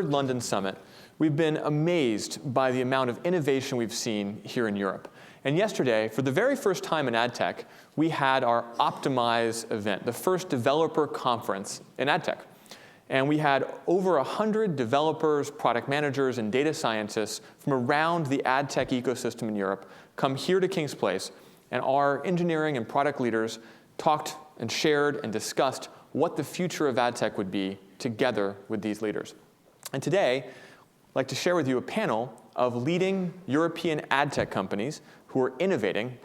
third London Summit, we've been amazed by the amount of innovation we've seen here in Europe. And yesterday, for the very first time in ad tech, we had our Optimize event, the first developer conference in ad tech. And we had over 100 developers, product managers, and data scientists from around the ad tech ecosystem in Europe come here to King's Place. And our engineering and product leaders talked and shared and discussed what the future of ad tech would be together with these leaders. And today, I'd like to share with you a panel of leading European ad tech companies who are innovating,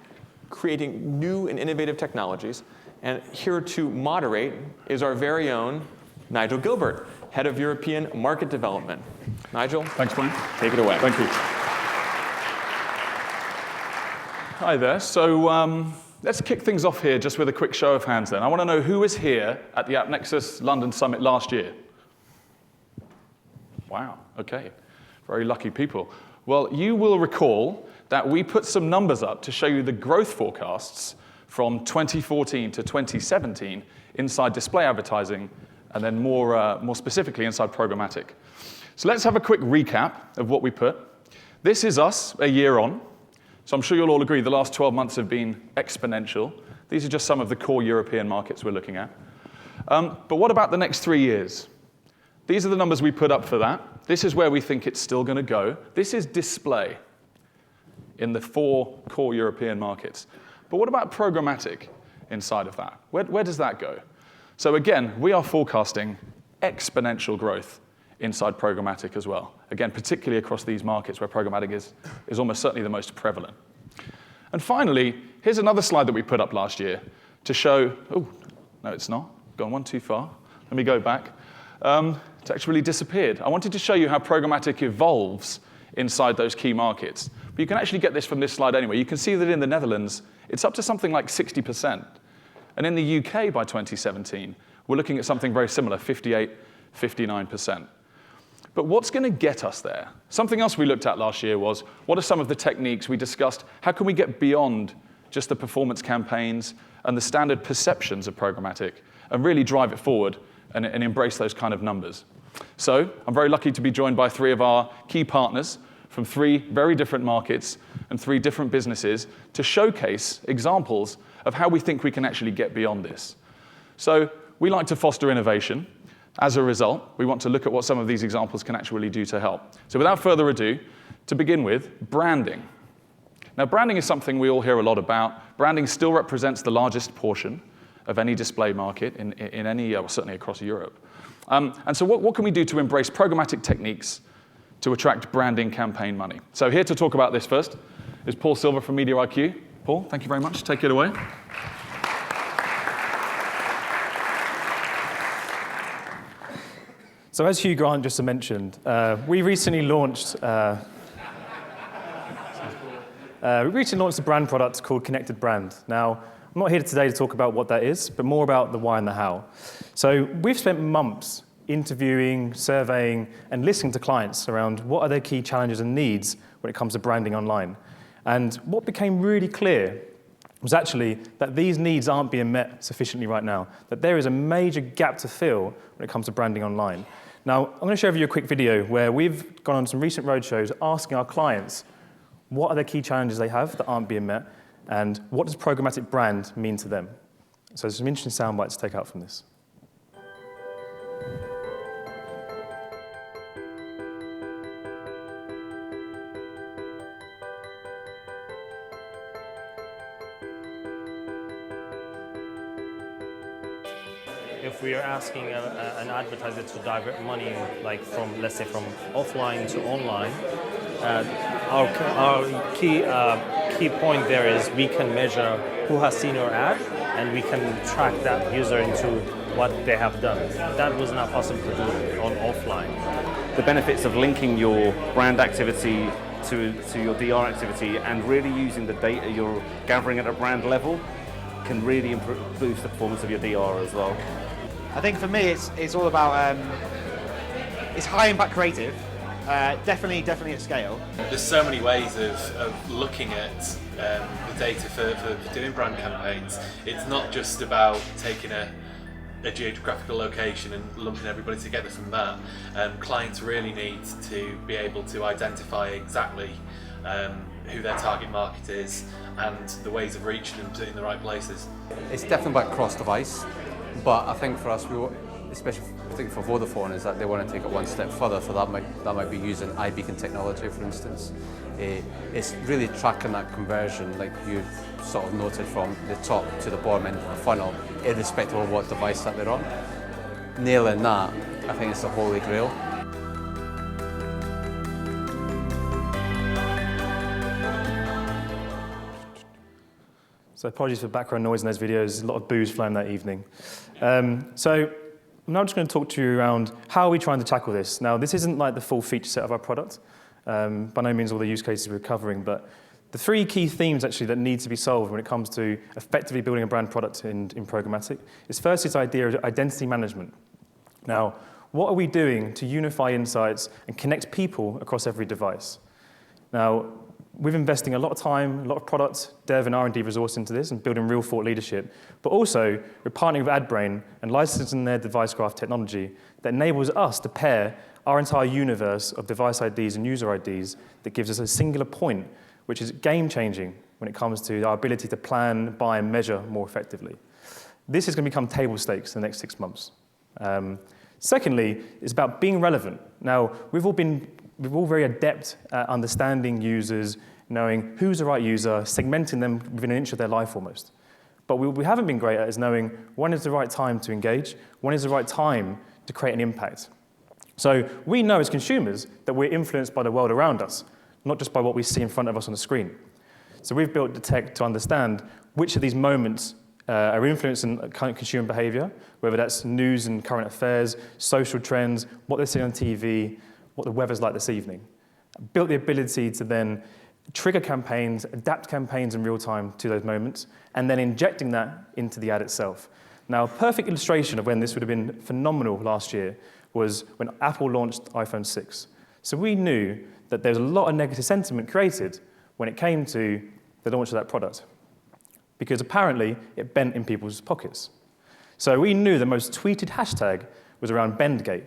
creating new and innovative technologies. And here to moderate is our very own Nigel Gilbert, Head of European Market Development. Nigel, thanks, Brian. Take it away. Thank you. Hi there. So let's kick things off here just with a quick show of hands then. I want to know who was here at the AppNexus London Summit last year. Wow, OK. Very lucky people. Well, you will recall that we put some numbers up to show you the growth forecasts from 2014 to 2017 inside display advertising, and then more specifically inside programmatic. So let's have a quick recap of what we put. This is us a year on. So I'm sure you'll all agree the last 12 months have been exponential. These are just some of the core European markets we're looking at. But what about the next 3 years? These are the numbers we put up for that. This is where we think it's still going to go. This is display in the 4 core European markets. But what about programmatic inside of that? Where does that go? So again, we are forecasting exponential growth inside programmatic as well. Again, particularly across these markets where programmatic is almost certainly the most prevalent. And finally, here's another slide that we put up last year to show, oh, no, it's not. Gone one too far. Let me go back. It's actually disappeared. I wanted to show you how programmatic evolves inside those key markets. But you can actually get this from this slide anyway. You can see that in the Netherlands, it's up to something like 60%. And in the UK by 2017, we're looking at something very similar, 58, 59%. But what's going to get us there? Something else we looked at last year was, what are some of the techniques we discussed? How can we get beyond just the performance campaigns and the standard perceptions of programmatic and really drive it forward and embrace those kind of numbers? So I'm very lucky to be joined by 3 of our key partners from 3 very different markets and 3 different businesses to showcase examples of how we think we can actually get beyond this. So we like to foster innovation. As a result, we want to look at what some of these examples can actually do to help. So without further ado, to begin with, branding. Now, branding is something we all hear a lot about. Branding still represents the largest portion of any display market in any, well, certainly across Europe. And so what can we do to embrace programmatic techniques to attract branding campaign money? So here to talk about this first is Paul Silver from Media IQ. Paul, thank you very much. Take it away. So as Hugh Grant just mentioned, we recently launched a brand product called Connected Brand. Now, I'm not here today to talk about what that is, but more about the why and the how. So we've spent months interviewing, surveying, and listening to clients around what are their key challenges and needs when it comes to branding online. And what became really clear was actually that these needs aren't being met sufficiently right now, that there is a major gap to fill when it comes to branding online. Now, I'm going to show you a quick video where we've gone on some recent roadshows asking our clients what are the key challenges they have that aren't being met, and what does programmatic brand mean to them. So there's some interesting sound bites to take out from this. If we are asking an advertiser to divert money, like from, let's say, from offline to online, our key point there is we can measure who has seen your ad, and we can track that user into what they have done. That was not possible to do on offline. The benefits of linking your brand activity to your DR activity and really using the data you're gathering at a brand level can really boost the performance of your DR as well. I think for me, it's all about it's high impact creative, definitely at scale. There's so many ways of looking at the data for doing brand campaigns. It's not just about taking a a geographical location and lumping everybody together from that. Clients really need to be able to identify exactly who their target market is and the ways of reaching them in the right places. It's definitely about cross-device, but I think for us, especially for Vodafone, is that they want to take it one step further. So that might be using iBeacon technology, for instance. It's really tracking that conversion, like you've sort of noted, from the top to the bottom end of the funnel, irrespective of what device that they're on. Nailing that, I think, is the holy grail. So apologies for background noise in those videos, a lot of booze flowing that evening. So I'm now just going to talk to you around how are we trying to tackle this. Now, this isn't like the full feature set of our product. By no means all the use cases we're covering, but the three key themes actually that need to be solved when it comes to effectively building a brand product in Programmatic is first this idea of identity management. Now, what are we doing to unify insights and connect people across every device? Now, we're investing a lot of time, a lot of product, dev and R&D resource into this and building real thought leadership. But also, we're partnering with AdBrain and licensing their device graph technology that enables us to pair our entire universe of device IDs and user IDs that gives us a singular point, which is game-changing when it comes to our ability to plan, buy, and measure more effectively. This is going to become table stakes in the next 6 months. Secondly, it's about being relevant. Now, we're all very adept at understanding users, knowing who's the right user, segmenting them within an inch of their life almost. But what we haven't been great at is knowing when is the right time to engage, when is the right time to create an impact. So we know as consumers that we're influenced by the world around us, not just by what we see in front of us on the screen. So we've built the tech to understand which of these moments are influencing consumer behavior, whether that's news and current affairs, social trends, what they're seeing on TV, what the weather's like this evening. Built the ability to then trigger campaigns, adapt campaigns in real time to those moments, and then injecting that into the ad itself. Now, a perfect illustration of when this would have been phenomenal last year was when Apple launched iPhone 6. So we knew that there was a lot of negative sentiment created when it came to the launch of that product, because apparently it bent in people's pockets. So we knew the most tweeted hashtag was around Bendgate.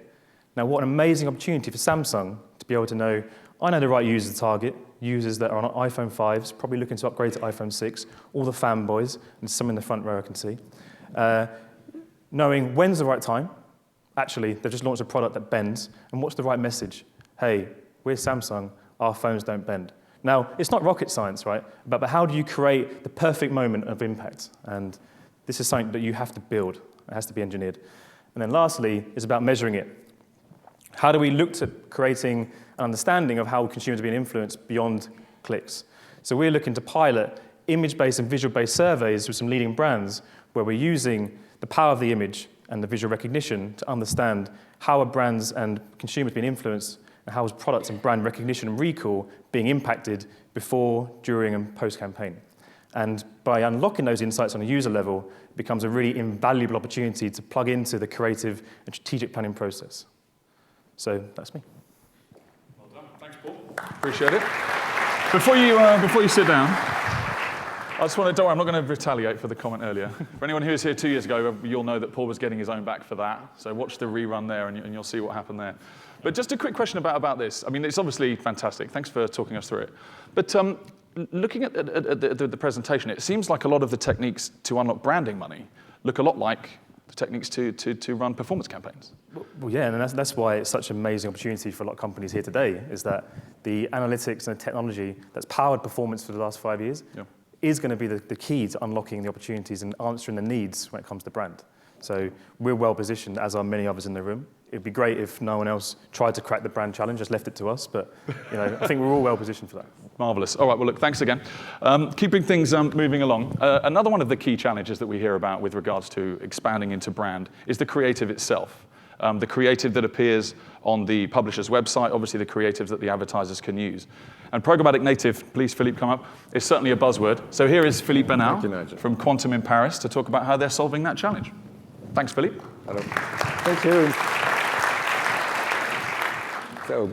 Now, what an amazing opportunity for Samsung to be able to know, I know the right user to target, users that are on iPhone 5s, probably looking to upgrade to iPhone 6, all the fanboys, and some in the front row I can see, knowing when's the right time. Actually, they've just launched a product that bends, and what's the right message? Hey, we're Samsung, our phones don't bend. Now, it's not rocket science, right? But how do you create the perfect moment of impact? And this is something that you have to build. It has to be engineered. And then lastly, it's about measuring it. How do we look at creating an understanding of how consumers are being influenced beyond clicks? So we're looking to pilot image-based and visual-based surveys with some leading brands where we're using the power of the image and the visual recognition to understand how are brands and consumers being influenced and how is products and brand recognition and recall being impacted before, during, and post-campaign. And by unlocking those insights on a user level, it becomes a really invaluable opportunity to plug into the creative and strategic planning process. So that's me. Well done. Thanks, Paul. Appreciate it. Before you sit down, I just want to, don't worry, I'm not going to retaliate for the comment earlier. For anyone who was here 2 years ago, you'll know that Paul was getting his own back for that. So watch the rerun there and you'll see what happened there. But just a quick question about this. I mean, it's obviously fantastic. Thanks for talking us through it. But looking at the presentation, it seems like a lot of the techniques to unlock branding money look a lot like the techniques to run performance campaigns. Well, yeah, and that's why it's such an amazing opportunity for a lot of companies here today, is that the analytics and the technology that's powered performance for the last 5 years is going to be the key to unlocking the opportunities and answering the needs when it comes to brand. So we're well positioned, as are many others in the room. It'd be great if no one else tried to crack the brand challenge, just left it to us. But I think we're all well positioned for that. Marvelous. All right, well, look, thanks again. Keeping things moving along, another one of the key challenges that we hear about with regards to expanding into brand is the creative itself. The creative that appears on the publisher's website, obviously the creatives that the advertisers can use. And programmatic native, please, Philippe, come up, is certainly a buzzword. So here is Philippe Besnard from Quantum in Paris to talk about how they're solving that challenge. Thanks, Philippe. Hello. Thank you. So,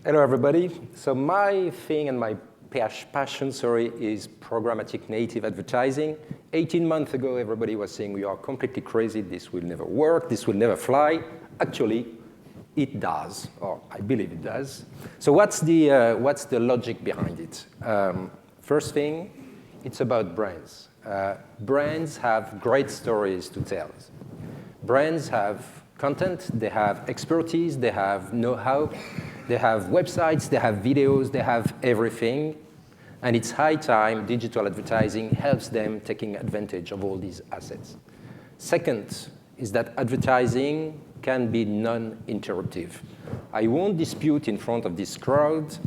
hello, everybody. So my thing and my passion, is programmatic native advertising. 18 months ago, everybody was saying, we are completely crazy, this will never work, this will never fly. Actually, it does, or I believe it does. So what's the logic behind it? First thing, it's about brands. Brands have great stories to tell. Brands have content, they have expertise, they have know-how, they have websites, they have videos, they have everything. And it's high time digital advertising helps them taking advantage of all these assets. Second is that advertising can be non-interruptive. I won't dispute in front of this crowd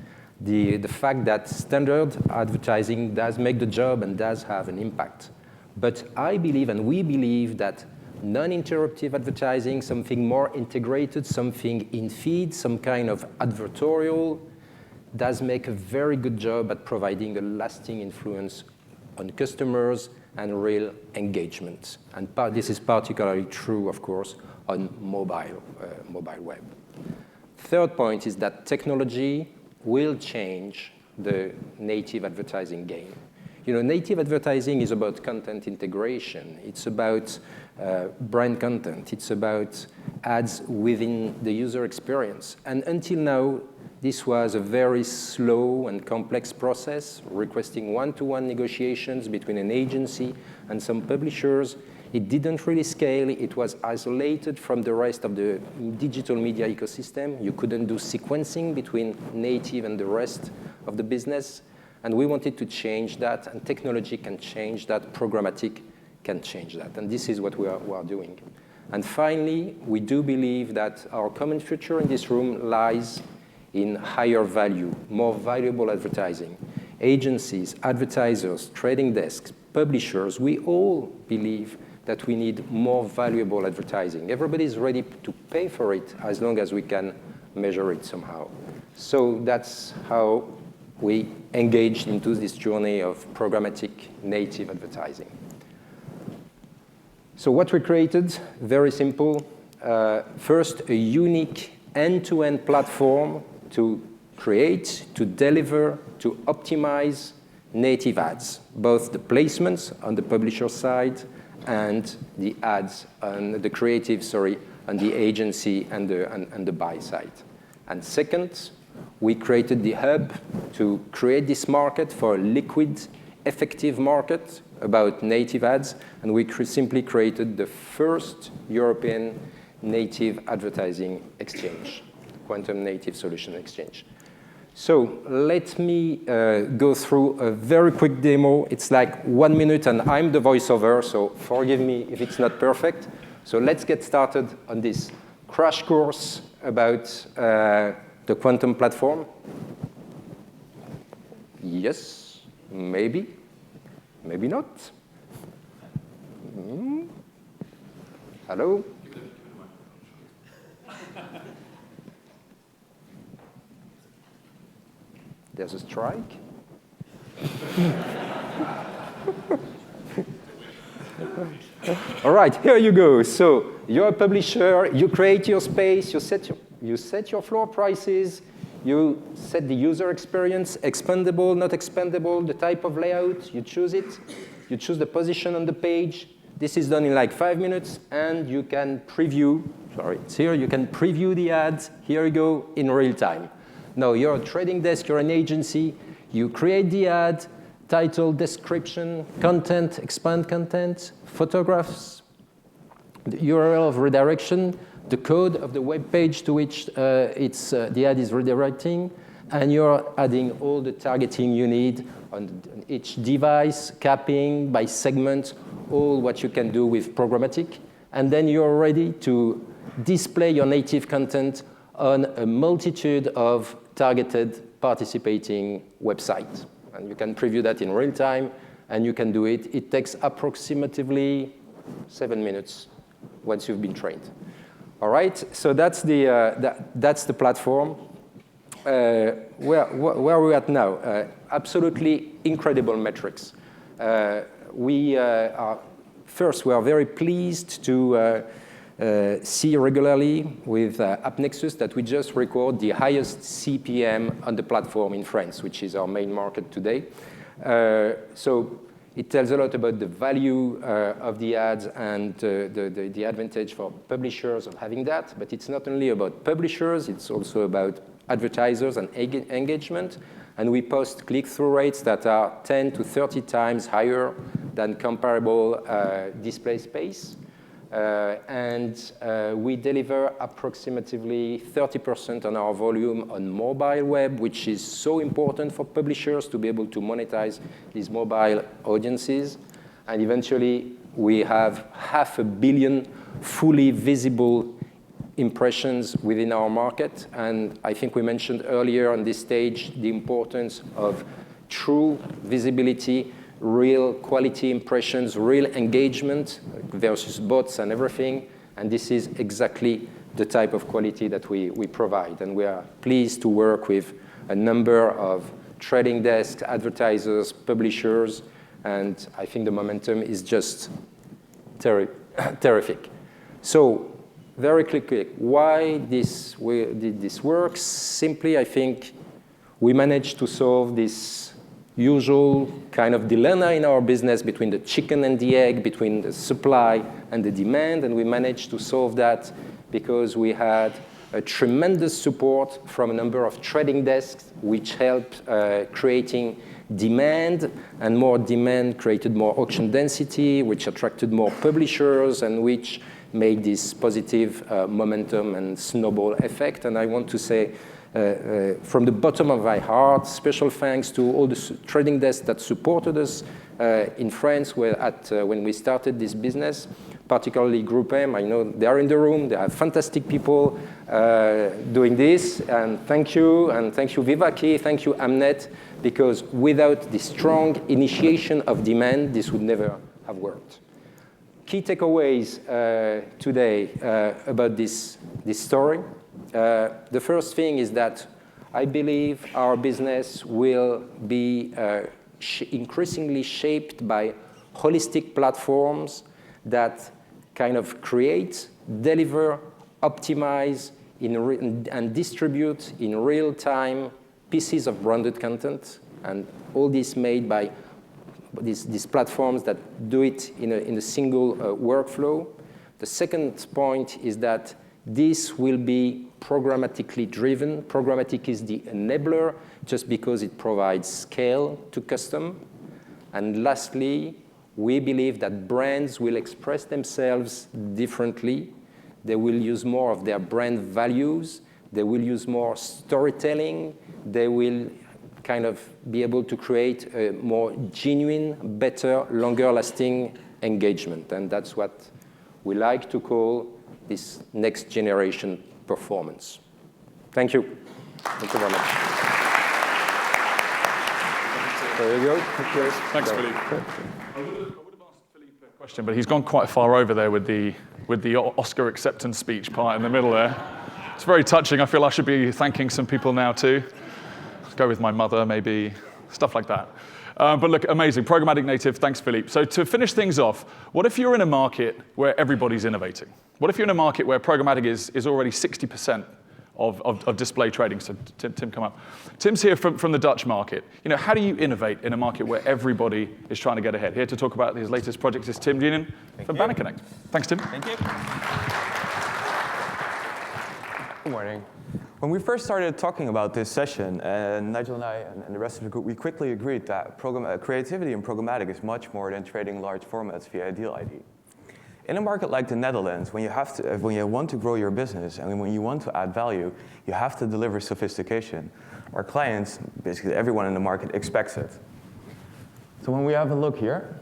the fact that standard advertising does make the job and does have an impact. But I believe, and we believe, that non-interruptive advertising, something more integrated, something in feed, some kind of advertorial, does make a very good job at providing a lasting influence on customers and real engagement. And this is particularly true, of course, on mobile web. Third point is that technology will change the native advertising game. You know, native advertising is about content integration. It's about brand content. It's about ads within the user experience. And until now, this was a very slow and complex process, requesting one-to-one negotiations between an agency and some publishers. It didn't really scale. It was isolated from the rest of the digital media ecosystem. You couldn't do sequencing between native and the rest of the business. And we wanted to change that, and technology can change that, programmatic can change that. And this is what we are doing. And finally, we do believe that our common future in this room lies in higher value, more valuable advertising. Agencies, advertisers, trading desks, publishers, we all believe that we need more valuable advertising. Everybody is ready to pay for it as long as we can measure it somehow. So that's how we engaged into this journey of programmatic native advertising. So what we created, very simple. First, a unique end-to-end platform to create, to deliver, to optimize native ads, both the placements on the publisher side and the ads, and the creative, on the agency and the buy side. And second, we created the hub to create this market for a liquid, effective market about native ads, and we simply created the first European native advertising exchange, Quantum Native Solution Exchange. So let me go through a very quick demo. It's like 1 minute, and I'm the voiceover, so forgive me if it's not perfect. So let's get started on this crash course about the Quantum platform. Yes, maybe, maybe not. Hello? There's a strike. All right, here you go. So you're a publisher, you create your space, you set your floor prices, you set the user experience, expandable, not expandable, the type of layout, you choose it, you choose the position on the page. This is done in like 5 minutes, and you can preview, it's here, you can preview the ads, here you go, in real time. Now, you're a trading desk, you're an agency, you create the ad, title, description, content, expand content, photographs, the URL of redirection, the code of the web page to which the ad is redirecting, and you're adding all the targeting you need on each device, capping by segment, all what you can do with programmatic. And then you're ready to display your native content on a multitude of targeted participating websites. And you can preview that in real time, and you can do it. It takes approximately 7 minutes once you've been trained. All right, so that's the platform. Where are we at now? Absolutely incredible metrics. First, we are very pleased to see regularly with AppNexus that we just record the highest CPM on the platform in France, which is our main market today. So it tells a lot about the value of the ads and the advantage for publishers of having that. But it's not only about publishers, it's also about advertisers and engagement. And we post click-through rates that are 10 to 30 times higher than comparable display space. We deliver approximately 30% on our volume on mobile web, which is so important for publishers to be able to monetize these mobile audiences. And eventually, we have 500 million fully visible impressions within our market. And I think we mentioned earlier on this stage the importance of true visibility, real quality impressions, real engagement versus bots and everything. And this is exactly the type of quality that we provide. And we are pleased to work with a number of trading desks, advertisers, publishers. And I think the momentum is just terrific. So very quickly, why did this work? Simply, I think we managed to solve this usual kind of dilemma in our business between the chicken and the egg, between the supply and the demand. And we managed to solve that because we had a tremendous support from a number of trading desks, which helped creating demand, and more demand created more auction density, which attracted more publishers, and which made this positive momentum and snowball effect. And I want to say, from the bottom of my heart, special thanks to all the trading desks that supported us in France when we started this business, particularly Group M. I know they are in the room. They have fantastic people doing this. And thank you Vivaki, thank you Amnet, because without the strong initiation of demand, this would never have worked. Key takeaways today about this story. The first thing is that I believe our business will be increasingly shaped by holistic platforms that kind of create, deliver, optimize, and distribute in real time pieces of branded content, and all this made by these platforms that do it in a single workflow. The second point is that this will be programmatically driven. Programmatic is the enabler just because it provides scale to custom. And lastly, we believe that brands will express themselves differently. They will use more of their brand values. They will use more storytelling. They will kind of be able to create a more genuine, better, longer-lasting engagement. And that's what we like to call this next generation performance. Thank you. Thank you very much. There you go. Thanks, Philippe. I would have asked Philippe a question, but he's gone quite far over there with the Oscar acceptance speech part in the middle there. It's very touching. I feel I should be thanking some people now too. Go with my mother, maybe, stuff like that. But look, amazing. Programmatic native, thanks, Philippe. So to finish things off, what if you're in a market where everybody's innovating? What if you're in a market where programmatic is already 60% of display trading? So Tim, come up. Tim's here from the Dutch market. You know, how do you innovate in a market where everybody is trying to get ahead? Here to talk about his latest project is Tim Geenen from BannerConnect. Thanks, Tim. Thank you. Good morning. When we first started talking about this session, Nigel and I and the rest of the group, we quickly agreed that creativity in programmatic is much more than trading large formats via deal ID. In a market like the Netherlands, when you want to grow your business and when you want to add value, you have to deliver sophistication. Our clients, basically everyone in the market, expects it. So when we have a look here,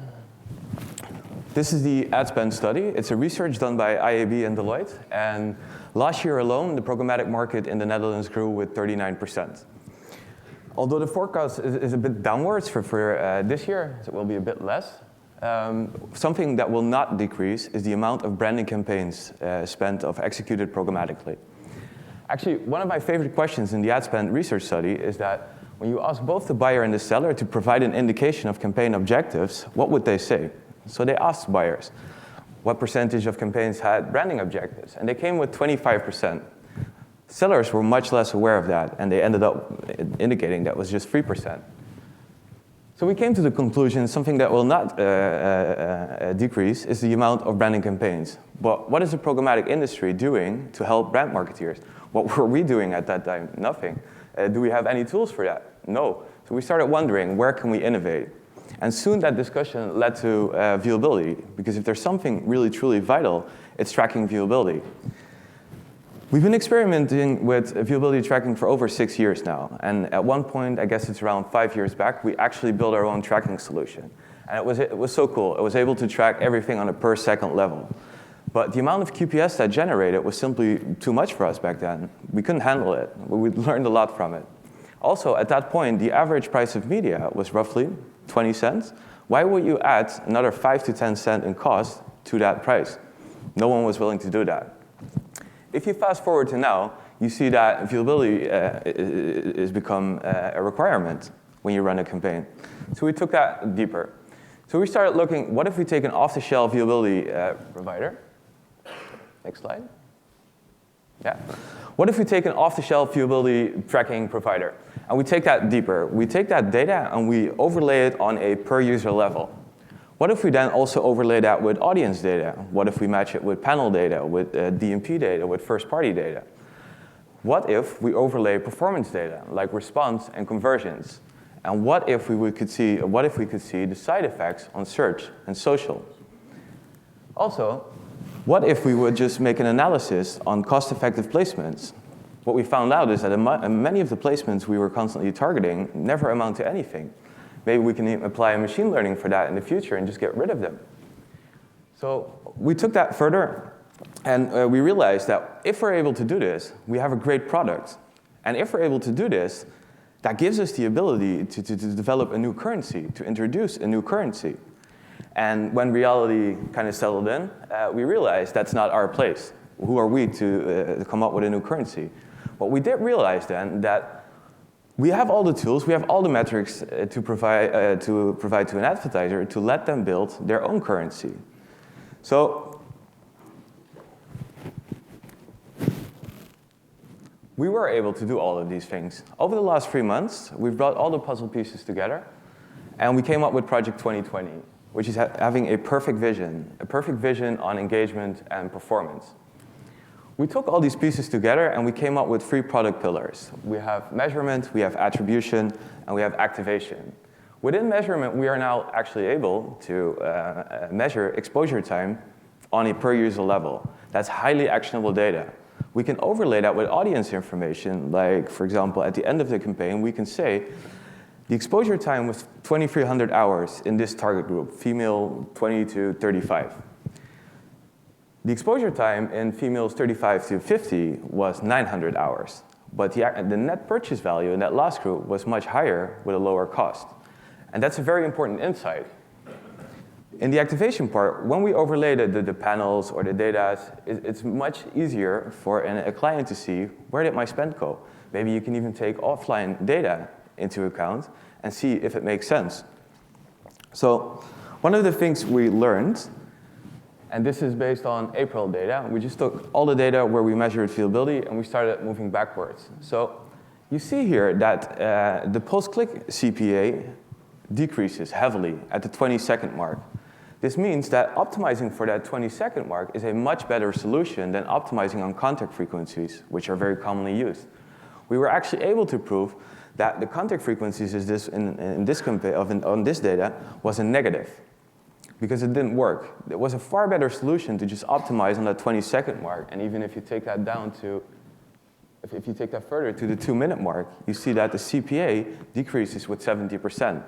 this is the ad spend study. It's a research done by IAB and Deloitte. And last year alone, the programmatic market in the Netherlands grew with 39%. Although the forecast is a bit downwards for this year, so it will be a bit less. Something that will not decrease is the amount of branding campaigns executed programmatically. Actually, one of my favorite questions in the ad spend research study is that when you ask both the buyer and the seller to provide an indication of campaign objectives, what would they say? So they asked buyers, what percentage of campaigns had branding objectives, and they came with 25%. Sellers were much less aware of that, and they ended up indicating that was just 3%. So we came to the conclusion something that will not decrease is the amount of branding campaigns. But what is the programmatic industry doing to help brand marketeers? What were we doing at that time? Nothing. Do we have any tools for that? No. So we started wondering, where can we innovate? And soon that discussion led to viewability, because if there's something really truly vital, it's tracking viewability. We've been experimenting with viewability tracking for over 6 years now. And at one point, I guess it's around 5 years back, we actually built our own tracking solution. And it was so cool. It was able to track everything on a per second level. But the amount of QPS that generated was simply too much for us back then. We couldn't handle it. We learned a lot from it. Also, at that point, the average price of media was roughly 20 cents. Why would you add another 5 to 10 cents in cost to that price? No one was willing to do that. If you fast forward to now, you see that viewability has become a requirement when you run a campaign. So we took that deeper. So we started looking, what if we take an off-the-shelf viewability provider? Next slide. Yeah. What if we take an off-the-shelf viewability tracking provider? And we take that deeper. We take that data and we overlay it on a per-user level. What if we then also overlay that with audience data? What if we match it with panel data, with DMP data, with first-party data? What if we overlay performance data, like response and conversions? And what if we could see the side effects on search and social? Also, what if we would just make an analysis on cost-effective placements? What we found out is that many of the placements we were constantly targeting never amount to anything. Maybe we can apply machine learning for that in the future and just get rid of them. So we took that further, and we realized that if we're able to do this, we have a great product. And if we're able to do this, that gives us the ability to develop a new currency, to introduce a new currency. And when reality kind of settled in, we realized that's not our place. Who are we to come up with a new currency? But we did realize then that we have all the tools, we have all the metrics to provide to an advertiser to let them build their own currency. So we were able to do all of these things. Over the last 3 months, we've brought all the puzzle pieces together, and we came up with Project 2020, which is having a perfect vision on engagement and performance. We took all these pieces together and we came up with 3 product pillars. We have measurement, we have attribution, and we have activation. Within measurement, we are now actually able to measure exposure time on a per-user level. That's highly actionable data. We can overlay that with audience information, like, for example, at the end of the campaign, we can say, the exposure time was 2,300 hours in this target group, female 20 to 35. The exposure time in females 35 to 50 was 900 hours, but the net purchase value in that last group was much higher with a lower cost. And that's a very important insight. In the activation part, when we overlay the panels or the data, it's much easier for a client to see, where did my spend go? Maybe you can even take offline data into account and see if it makes sense. So one of the things we learned, and this is based on April data. We just took all the data where we measured viewability and we started moving backwards. So you see here that the post-click CPA decreases heavily at the 20-second mark. This means that optimizing for that 20-second mark is a much better solution than optimizing on contact frequencies, which are very commonly used. We were actually able to prove that the contact frequencies on this data was a negative, because it didn't work. It was a far better solution to just optimize on that 20-second mark. And even if you take that down to, if you take that further to the 2-minute mark, you see that the CPA decreases with 70%.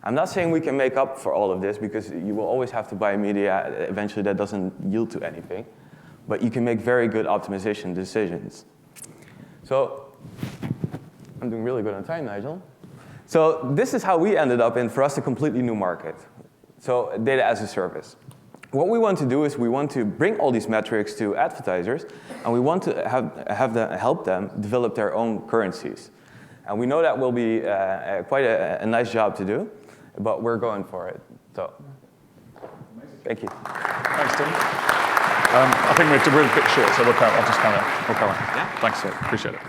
I'm not saying we can make up for all of this, because you will always have to buy media. Eventually, that doesn't yield to anything. But you can make very good optimization decisions. So I'm doing really good on time, Nigel. So this is how we ended up in, for us, a completely new market. So data as a service. What we want to do is we want to bring all these metrics to advertisers, and we want to have them help them develop their own currencies. And we know that will be quite a nice job to do, but we're going for it. So, thank you. Thanks, Tim. I think we're a bit short, so I'll just carry on. Yeah. Thanks, sir. Appreciate it.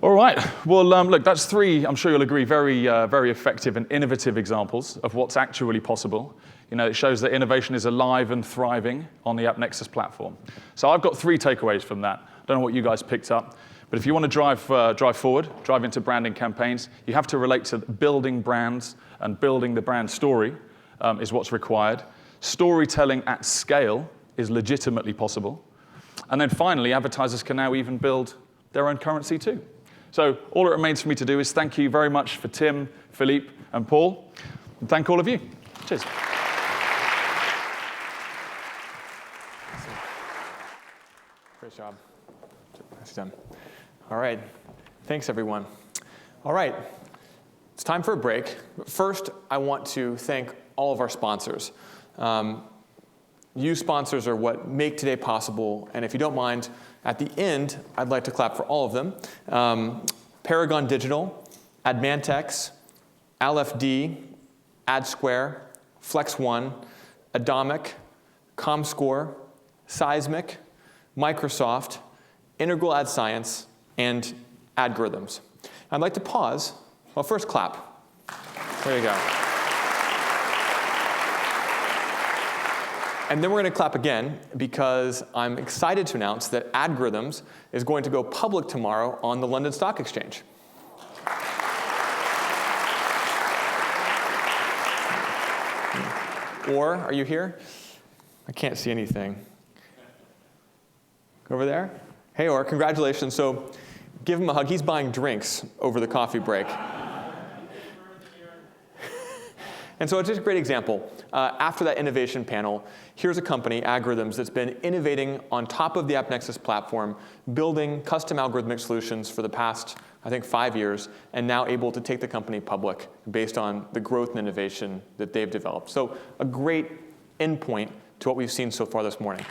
All right. Well, look, that's three, I'm sure you'll agree, very effective and innovative examples of what's actually possible. It shows that innovation is alive and thriving on the AppNexus platform. So I've got three takeaways from that. I don't know what you guys picked up, but if you want to drive forward, drive into branding campaigns, you have to relate to building brands, and building the brand story is what's required. Storytelling at scale is legitimately possible. And then finally, advertisers can now even build their own currency too. So all it remains for me to do is thank you very much for Tim, Philippe, and Paul, and thank all of you. Cheers. Great job. Nice done. All right. Thanks, everyone. All right. It's time for a break. But first, I want to thank all of our sponsors. You sponsors are what make today possible, and if you don't mind, at the end, I'd like to clap for all of them. Paragon Digital, Admantex, LFD, AdSquare, FlexOne, Atomic, ComScore, Seismic, Microsoft, Integral Ad Science, and Adgorithms. I'd like to pause. Well, first clap. There you go. And then we're going to clap again because I'm excited to announce that Adgorithms is going to go public tomorrow on the London Stock Exchange. Or, are you here? I can't see anything. Over there? Hey, Or, congratulations. So give him a hug. He's buying drinks over the coffee break. And so it's just a great example. After that innovation panel, here's a company, Adgorithms, that's been innovating on top of the AppNexus platform, building custom algorithmic solutions for the past, I think, 5 years, and now able to take the company public based on the growth and innovation that they've developed. So a great endpoint to what we've seen so far this morning.